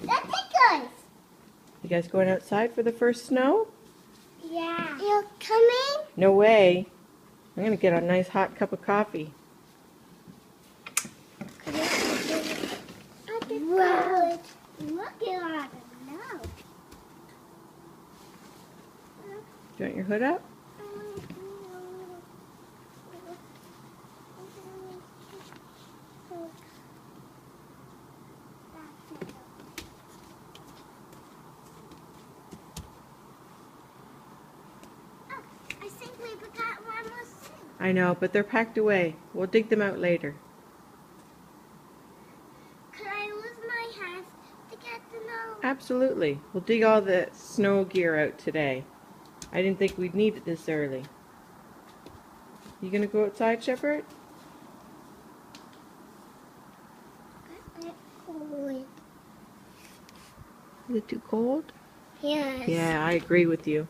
That's good. You guys going outside for the first snow? Yeah. You're coming? No way. I'm going to get a nice hot cup of coffee. Wow. Look at all the snow. Do you want your hood up? I think we forgot one more thing. I know, but they're packed away. We'll dig them out later. Could I use my hands to get the snow? Absolutely. We'll dig all the snow gear out today. I didn't think we'd need it this early. You gonna go outside, Shepherd? Is it too cold? Yes. Yeah, I agree with you.